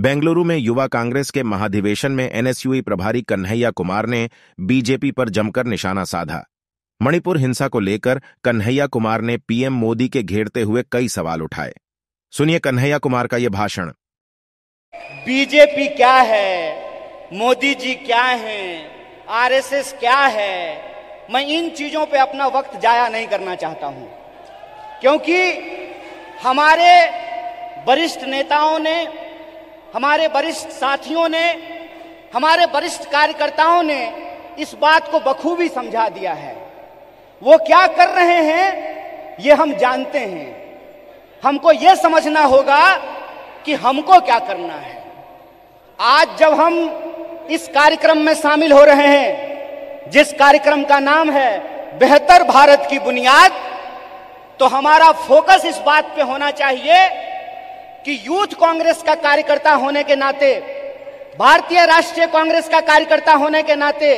बेंगलुरु में युवा कांग्रेस के महाधिवेशन में एनएसयूई प्रभारी कन्हैया कुमार ने बीजेपी पर जमकर निशाना साधा। मणिपुर हिंसा को लेकर कन्हैया कुमार ने पीएम मोदी के घेरते हुए कई सवाल उठाए। सुनिए कन्हैया कुमार का यह भाषण। बीजेपी क्या है, मोदी जी क्या हैं, आरएसएस क्या है, मैं इन चीजों पे अपना वक्त जाया नहीं करना चाहता हूं, क्योंकि हमारे वरिष्ठ नेताओं ने, हमारे वरिष्ठ साथियों ने, हमारे वरिष्ठ कार्यकर्ताओं ने इस बात को बखूबी समझा दिया है। वो क्या कर रहे हैं ये हम जानते हैं। हमको ये समझना होगा कि हमको क्या करना है। आज जब हम इस कार्यक्रम में शामिल हो रहे हैं, जिस कार्यक्रम का नाम है बेहतर भारत की बुनियाद, तो हमारा फोकस इस बात पे होना चाहिए कि यूथ कांग्रेस का कार्यकर्ता होने के नाते, भारतीय राष्ट्रीय कांग्रेस का कार्यकर्ता होने के नाते,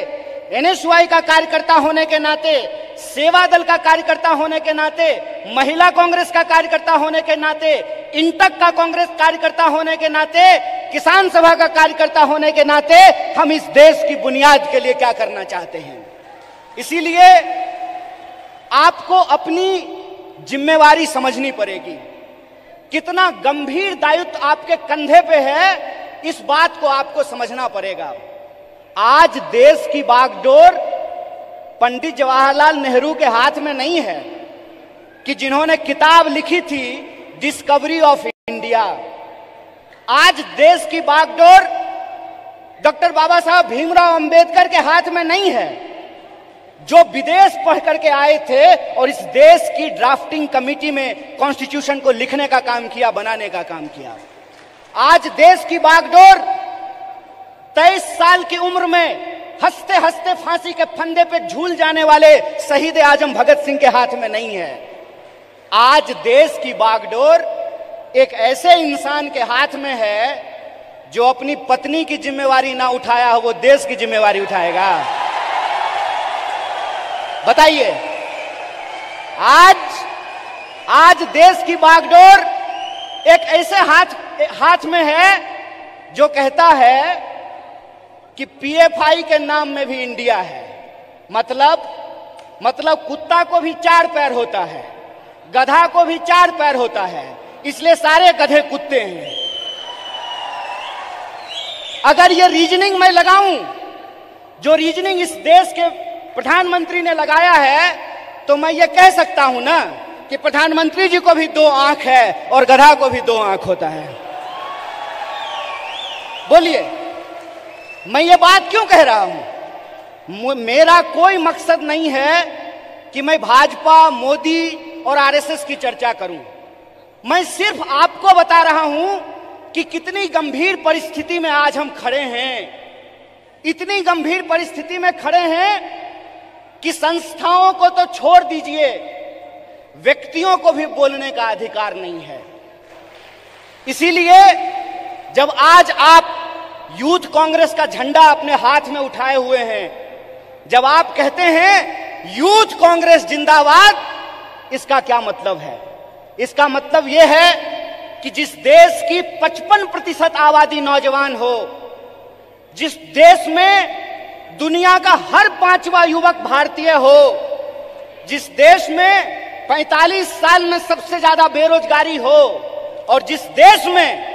एनएसयूआई का कार्यकर्ता होने के नाते, सेवा दल का कार्यकर्ता होने के नाते, महिला कांग्रेस का कार्यकर्ता होने के नाते, इंटक का कांग्रेस कार्यकर्ता होने के नाते, किसान सभा का कार्यकर्ता होने के नाते हम इस देश की बुनियाद के लिए क्या करना चाहते हैं। इसीलिए आपको अपनी जिम्मेवारी समझनी पड़ेगी। कितना गंभीर दायित्व आपके कंधे पे है, इस बात को आपको समझना पड़ेगा। आज देश की बागडोर पंडित जवाहरलाल नेहरू के हाथ में नहीं है कि जिन्होंने किताब लिखी थी डिस्कवरी ऑफ इंडिया। आज देश की बागडोर डॉक्टर बाबा साहब भीमराव अंबेडकर के हाथ में नहीं है, जो विदेश पढ़ करके आए थे और इस देश की ड्राफ्टिंग कमेटी में कॉन्स्टिट्यूशन को लिखने का काम किया, बनाने का काम किया। आज देश की बागडोर 23 साल की उम्र में हंसते हंसते फांसी के फंदे पे झूल जाने वाले शहीद आजम भगत सिंह के हाथ में नहीं है। आज देश की बागडोर एक ऐसे इंसान के हाथ में है जो अपनी पत्नी की जिम्मेवारी ना उठाया हो, वो देश की जिम्मेवारी उठाएगा। बताइए, आज देश की बागडोर एक ऐसे हाथ में है जो कहता है कि पीएफआई के नाम में भी इंडिया है। मतलब कुत्ता को भी 4 पैर होता है, गधा को भी 4 पैर होता है, इसलिए सारे गधे कुत्ते हैं। अगर ये रीजनिंग मैं लगाऊं, जो रीजनिंग इस देश के प्रधानमंत्री ने लगाया है, तो मैं ये कह सकता हूं ना कि प्रधानमंत्री जी को भी 2 आंख है और गधा को भी 2 आंख होता है। बोलिए, मैं ये बात क्यों कह रहा हूं? मेरा कोई मकसद नहीं है कि मैं भाजपा, मोदी और आरएसएस की चर्चा करूं। मैं सिर्फ आपको बता रहा हूं कि कितनी गंभीर परिस्थिति में आज हम खड़े हैं। इतनी गंभीर परिस्थिति में खड़े हैं कि संस्थाओं को तो छोड़ दीजिए, व्यक्तियों को भी बोलने का अधिकार नहीं है। इसीलिए जब आज आप यूथ कांग्रेस का झंडा अपने हाथ में उठाए हुए हैं, जब आप कहते हैं यूथ कांग्रेस जिंदाबाद, इसका क्या मतलब है? इसका मतलब यह है कि जिस देश की 55% आबादी नौजवान हो, जिस देश में दुनिया का हर 5वां युवक भारतीय हो, जिस देश में 45 साल में सबसे ज्यादा बेरोजगारी हो, और जिस देश में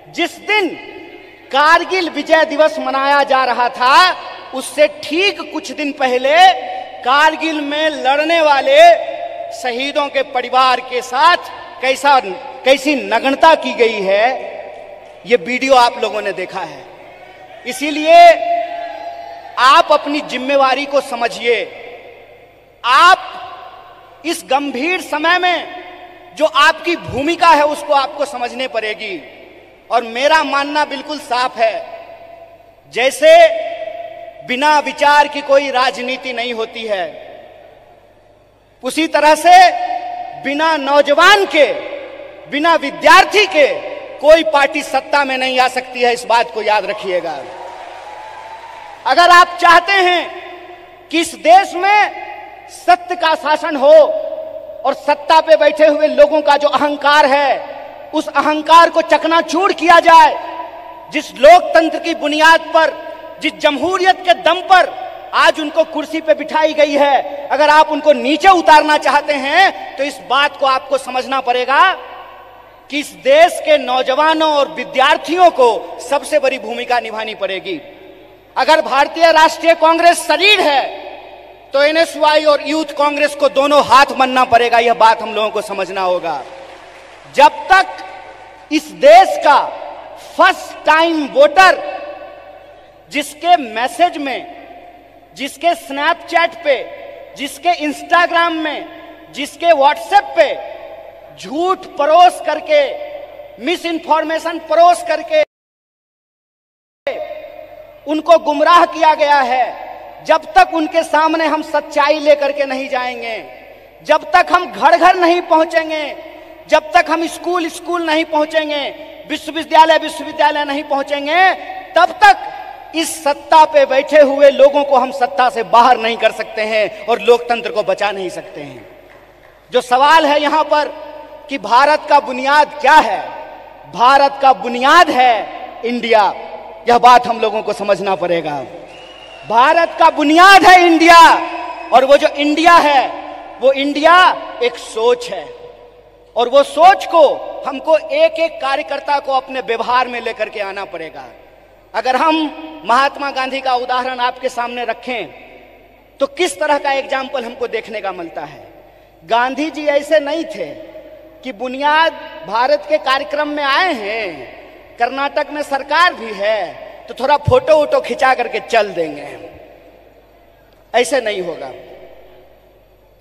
जिस दिन कारगिल विजय दिवस मनाया जा रहा था, उससे ठीक कुछ दिन पहले कारगिल में लड़ने वाले शहीदों के परिवार के साथ कैसी नग्नता की गई है, ये वीडियो आप लोगों ने देखा है। इसीलिए आप अपनी जिम्मेवारी को समझिए। आप इस गंभीर समय में जो आपकी भूमिका है उसको आपको समझने पड़ेगी। और मेरा मानना बिल्कुल साफ है, जैसे बिना विचार की कोई राजनीति नहीं होती है, उसी तरह से बिना नौजवान के, बिना विद्यार्थी के कोई पार्टी सत्ता में नहीं आ सकती है। इस बात को याद रखिएगा। अगर आप चाहते हैं कि इस देश में सत्य का शासन हो और सत्ता पे बैठे हुए लोगों का जो अहंकार है, उस अहंकार को चकनाचूर किया जाए, जिस लोकतंत्र की बुनियाद पर, जिस जमहूरियत के दम पर आज उनको कुर्सी पे बिठाई गई है, अगर आप उनको नीचे उतारना चाहते हैं तो इस बात को आपको समझना पड़ेगा कि इस देश के नौजवानों और विद्यार्थियों को सबसे बड़ी भूमिका निभानी पड़ेगी। अगर भारतीय राष्ट्रीय कांग्रेस शरीर है तो एनएसयूआई और यूथ कांग्रेस को दोनों हाथ मलना पड़ेगा। यह बात हम लोगों को समझना होगा। जब तक इस देश का फर्स्ट टाइम वोटर, जिसके मैसेज में, जिसके स्नैपचैट पे, जिसके इंस्टाग्राम में, जिसके व्हाट्सएप पे झूठ परोस करके, मिस इन्फॉर्मेशन परोस करके उनको गुमराह किया गया है, जब तक उनके सामने हम सच्चाई लेकर के नहीं जाएंगे, जब तक हम घर घर नहीं पहुंचेंगे, जब तक हम स्कूल स्कूल नहीं पहुंचेंगे, विश्वविद्यालय विश्वविद्यालय नहीं पहुंचेंगे, तब तक इस सत्ता पे बैठे हुए लोगों को हम सत्ता से बाहर नहीं कर सकते हैं और लोकतंत्र को बचा नहीं सकते हैं। जो सवाल है यहां पर कि भारत का बुनियाद क्या है, भारत का बुनियाद है इंडिया। यह बात हम लोगों को समझना पड़ेगा। भारत का बुनियाद है इंडिया, और वो जो इंडिया है वो इंडिया एक सोच है, और वो सोच को हमको एक एक कार्यकर्ता को अपने व्यवहार में लेकर के आना पड़ेगा। अगर हम महात्मा गांधी का उदाहरण आपके सामने रखें तो किस तरह का एग्जाम्पल हमको देखने का मिलता है। गांधी जी ऐसे नहीं थे कि बुनियाद भारत के कार्यक्रम में आए हैं, कर्नाटक में सरकार भी है तो थोड़ा फोटो वोटो खिंचा करके चल देंगे। ऐसे नहीं होगा।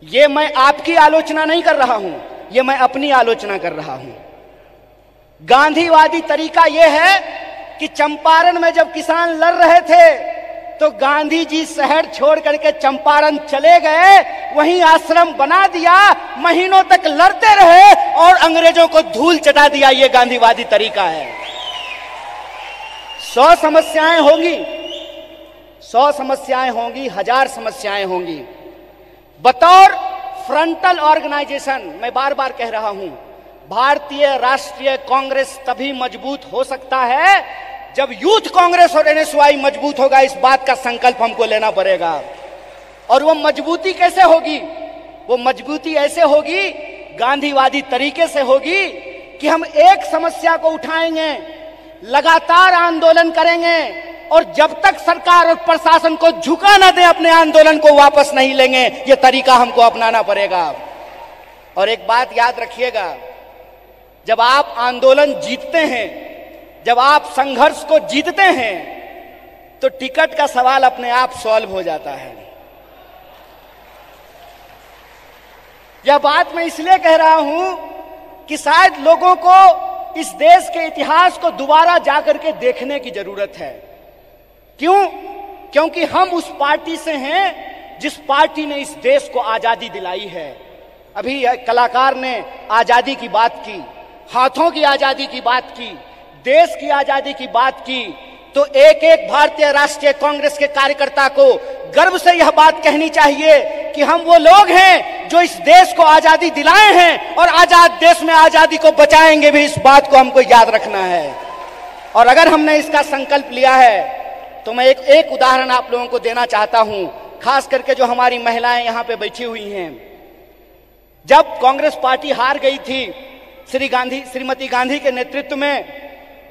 ये मैं आपकी आलोचना नहीं कर रहा हूं, ये मैं अपनी आलोचना कर रहा हूं। गांधीवादी तरीका यह है कि चंपारण में जब किसान लड़ रहे थे तो गांधी जी शहर छोड़ करके चंपारण चले गए, वहीं आश्रम बना दिया, महीनों तक लड़ते रहे और अंग्रेजों को धूल चटा दिया। ये गांधीवादी तरीका है। 100 समस्याएं होंगी, 100 समस्याएं होंगी, 1000 समस्याएं होंगी। बतौर फ्रंटल ऑर्गेनाइजेशन मैं बार बार कह रहा हूं, भारतीय राष्ट्रीय कांग्रेस तभी मजबूत हो सकता है जब यूथ कांग्रेस और एनएसयूआई मजबूत होगा। इस बात का संकल्प हमको लेना पड़ेगा। और वो मजबूती कैसे होगी? वो मजबूती ऐसे होगी, गांधीवादी तरीके से होगी कि हम एक समस्या को उठाएंगे, लगातार आंदोलन करेंगे, और जब तक सरकार और प्रशासन को झुका न दे, अपने आंदोलन को वापस नहीं लेंगे। ये तरीका हमको अपनाना पड़ेगा। और एक बात याद रखिएगा, जब आप आंदोलन जीतते हैं, जब आप संघर्ष को जीतते हैं, तो टिकट का सवाल अपने आप सॉल्व हो जाता है। यह बात मैं इसलिए कह रहा हूं कि शायद लोगों को इस देश के इतिहास को दोबारा जाकर के देखने की जरूरत है। क्यों? क्योंकि हम उस पार्टी से हैं जिस पार्टी ने इस देश को आजादी दिलाई है। अभी कलाकार ने आजादी की बात की, हाथों की आजादी की बात की, देश की आजादी की बात की, तो एक एक भारतीय राष्ट्रीय कांग्रेस के कार्यकर्ता को गर्व से यह बात कहनी चाहिए कि हम वो लोग हैं जो इस देश को आजादी दिलाए हैं और आजाद देश में आजादी को बचाएंगे भी। इस बात को हमको याद रखना है। और अगर हमने इसका संकल्प लिया है तो मैं एक उदाहरण आप लोगों को देना चाहता हूं, खास करके जो हमारी महिलाएं यहां पे बैठी हुई हैं। जब कांग्रेस पार्टी हार गई थी श्रीमती गांधी के नेतृत्व में,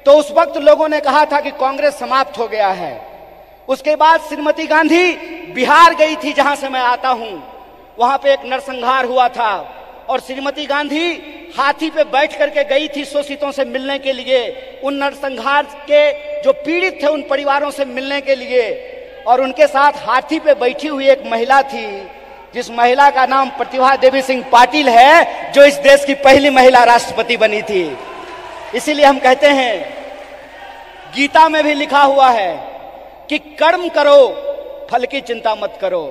तो उस वक्त लोगों ने कहा था कि कांग्रेस समाप्त हो गया है। उसके बाद श्रीमती गांधी बिहार गई थी, जहां से मैं आता हूं। वहां पे एक नरसंहार हुआ था और श्रीमती गांधी हाथी पे बैठ करके गई थी शोषितों से मिलने के लिए, उन नरसंहार के जो पीड़ित थे उन परिवारों से मिलने के लिए। और उनके साथ हाथी पे बैठी हुई एक महिला थी, जिस महिला का नाम प्रतिभा देवी सिंह पाटिल है, जो इस देश की पहली महिला राष्ट्रपति बनी थी। इसीलिए हम कहते हैं, गीता में भी लिखा हुआ है कि कर्म करो, फल की चिंता मत करो।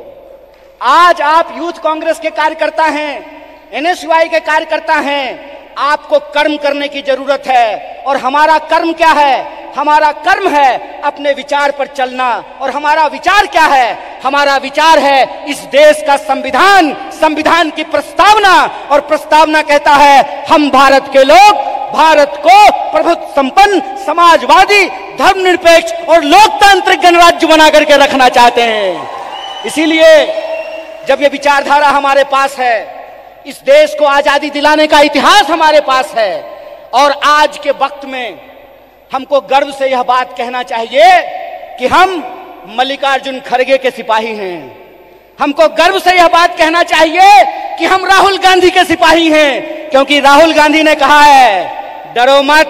आज आप यूथ कांग्रेस के कार्यकर्ता हैं, एनएसयूआई के कार्यकर्ता हैं, आपको कर्म करने की जरूरत है। और हमारा कर्म क्या है? हमारा कर्म है अपने विचार पर चलना। और हमारा विचार क्या है? हमारा विचार है इस देश का संविधान, संविधान की प्रस्तावना। और प्रस्तावना कहता है, हम भारत के लोग भारत को प्रभुत्व संपन्न, समाजवादी, धर्मनिरपेक्ष और लोकतांत्रिक गणराज्य बना करके रखना चाहते हैं। इसीलिए जब ये विचारधारा हमारे पास है, इस देश को आजादी दिलाने का इतिहास हमारे पास है, और आज के वक्त में हमको गर्व से यह बात कहना चाहिए कि हम मल्लिकार्जुन खड़गे के सिपाही हैं। हमको गर्व से यह बात कहना चाहिए कि हम राहुल गांधी के सिपाही हैं, क्योंकि राहुल गांधी ने कहा है डरो मत,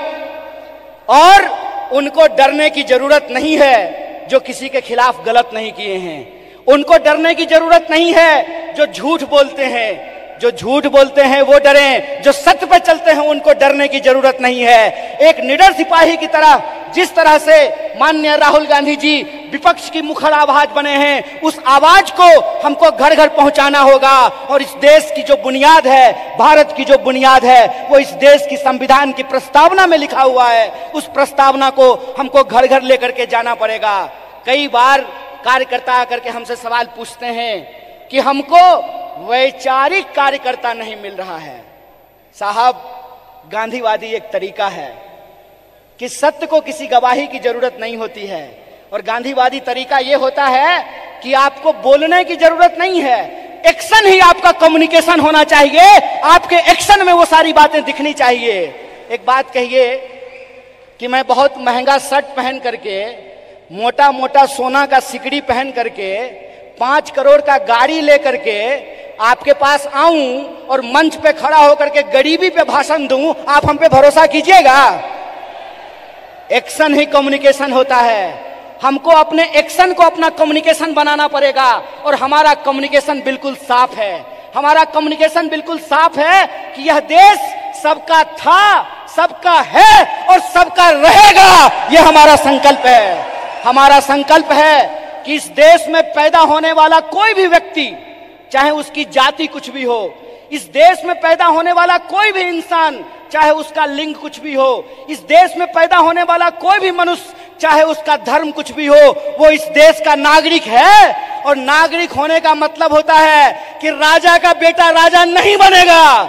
और उनको डरने की जरूरत नहीं है जो किसी के खिलाफ गलत नहीं किए हैं। उनको डरने की जरूरत नहीं है जो झूठ बोलते हैं। जो झूठ बोलते हैं वो डरें, जो सत्य पर चलते हैं उनको डरने की जरूरत नहीं है। एक निडर सिपाही की तरह जिस तरह से माननीय राहुल गांधी जी विपक्ष की मुखर आवाज बने हैं, उस आवाज को हमको घर घर पहुंचाना होगा। और इस देश की जो बुनियाद है, भारत की जो बुनियाद है, वो इस देश की संविधान की प्रस्तावना में लिखा हुआ है। उस प्रस्तावना को हमको घर घर लेकर के जाना पड़ेगा। कई बार कार्यकर्ता आकर के हमसे सवाल पूछते हैं कि हमको वैचारिक कार्यकर्ता नहीं मिल रहा है। साहब, गांधीवादी एक तरीका है कि सत्य को किसी गवाही की जरूरत नहीं होती है, और गांधीवादी तरीका यह होता है कि आपको बोलने की जरूरत नहीं है, एक्शन ही आपका कम्युनिकेशन होना चाहिए। आपके एक्शन में वो सारी बातें दिखनी चाहिए। एक बात कहिए कि मैं बहुत महंगा शर्ट पहन करके, मोटा मोटा सोना का सिकड़ी पहन करके, 5 करोड़ का गाड़ी लेकर के आपके पास आऊं और मंच पे खड़ा होकर के गरीबी पे भाषण दूं, आप हम पे भरोसा कीजिएगा? एक्शन ही कम्युनिकेशन होता है। हमको अपने एक्शन को अपना कम्युनिकेशन बनाना पड़ेगा, और हमारा कम्युनिकेशन बिल्कुल साफ है। हमारा कम्युनिकेशन बिल्कुल साफ है कि यह देश सबका था, सबका है और सबका रहेगा। यह हमारा संकल्प है। हमारा संकल्प है कि इस देश में पैदा होने वाला कोई भी व्यक्ति, चाहे उसकी जाति कुछ भी हो, इस देश में पैदा होने वाला कोई भी इंसान, चाहे उसका लिंग कुछ भी हो, इस देश में पैदा होने वाला कोई भी मनुष्य, चाहे उसका धर्म कुछ भी हो, वो इस देश का नागरिक है। और नागरिक होने का मतलब होता है कि राजा का बेटा राजा नहीं बनेगा।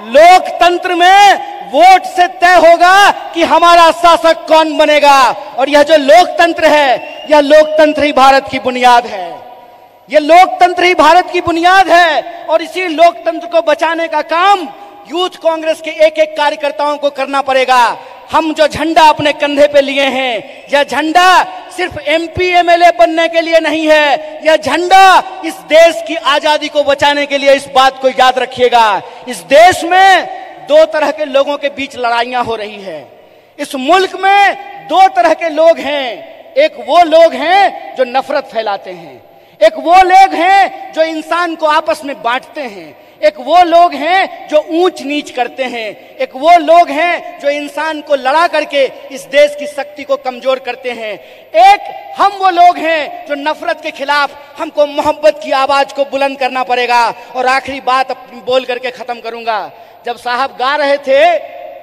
लोकतंत्र में वोट से तय होगा कि हमारा शासक कौन बनेगा। और यह जो लोकतंत्र है, यह लोकतंत्र ही भारत की बुनियाद है। यह लोकतंत्र ही भारत की बुनियाद है। और इसी लोकतंत्र को बचाने का काम यूथ कांग्रेस के एक एक कार्यकर्ताओं को करना पड़ेगा। हम जो झंडा अपने कंधे पे लिए हैं, यह झंडा सिर्फ एमपी एमएलए बनने के लिए नहीं है। यह झंडा इस देश की आजादी को बचाने के लिए। इस बात को याद रखिएगा। इस देश में 2 तरह के लोगों के बीच लड़ाइयां हो रही है। इस मुल्क में 2 तरह के लोग हैं। एक वो लोग हैं जो नफरत फैलाते हैं, एक वो लोग हैं जो इंसान को आपस में बांटते हैं, एक वो लोग हैं जो ऊंच नीच करते हैं, एक वो लोग हैं जो इंसान को लड़ा करके इस देश की शक्ति को कमजोर करते हैं। एक हम वो लोग हैं जो नफरत के खिलाफ हमको मोहब्बत की आवाज को बुलंद करना पड़ेगा। और आखिरी बात अपनी बोल करके खत्म करूंगा। जब साहब गा रहे थे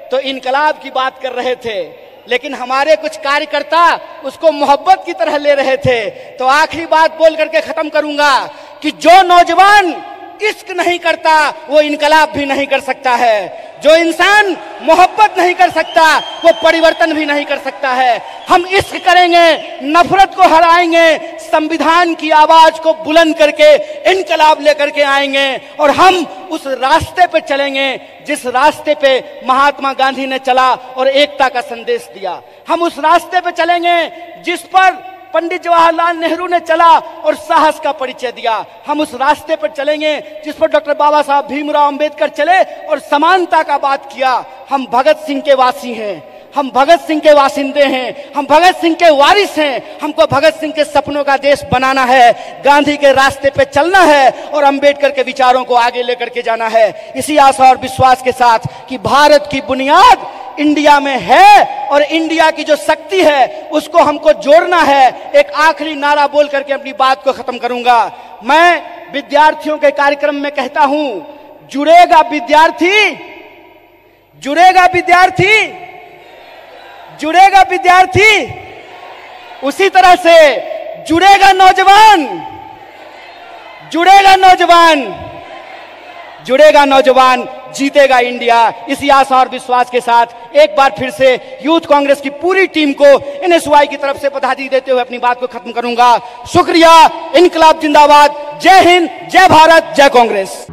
तो इनकलाब की बात कर रहे थे, लेकिन हमारे कुछ कार्यकर्ता उसको मोहब्बत की तरह ले रहे थे। तो आखिरी बात बोल करके खत्म करूंगा कि जो नौजवान इश्क नहीं करता वो इनकलाब भी नहीं कर सकता है। जो इंसान मोहब्बत नहीं कर सकता वो परिवर्तन भी नहीं कर सकता है। हम इश्क करेंगे, नफरत को हराएंगे, संविधान की आवाज को बुलंद करके इनकलाब लेकर के आएंगे। और हम उस रास्ते पे चलेंगे जिस रास्ते पे महात्मा गांधी ने चला और एकता का संदेश दिया। हम उस रास्ते पे चलेंगे जिस पर पंडित जवाहरलाल नेहरू ने चला और साहस का परिचय दिया। हम उस रास्ते पर चलेंगे जिस पर डॉक्टर बाबा साहब भीमराव अंबेडकर चले और समानता का बात किया। हम भगत सिंह के वासी हैं, हम भगत सिंह के वासिंदे हैं, हम भगत सिंह के वारिस हैं। हमको भगत सिंह के सपनों का देश बनाना है, गांधी के रास्ते पे चलना है और अंबेडकर के विचारों को आगे लेकर के जाना है। इसी आशा और विश्वास के साथ कि भारत की बुनियाद इंडिया में है और इंडिया की जो शक्ति है उसको हमको जोड़ना है। एक आखिरी नारा बोल करके अपनी बात को खत्म करूंगा। मैं विद्यार्थियों के कार्यक्रम में कहता हूं, जुड़ेगा विद्यार्थी, जुड़ेगा विद्यार्थी, जुड़ेगा विद्यार्थी, उसी तरह से जुड़ेगा नौजवान, जुड़ेगा नौजवान, जुड़ेगा नौजवान। जीतेगा इंडिया। इसी आशा और विश्वास के साथ एक बार फिर से यूथ कांग्रेस की पूरी टीम को एनएसयूआई की तरफ से बधाई देते हुए अपनी बात को खत्म करूंगा। शुक्रिया। इनकलाब जिंदाबाद। जय हिंद, जय भारत, जय कांग्रेस।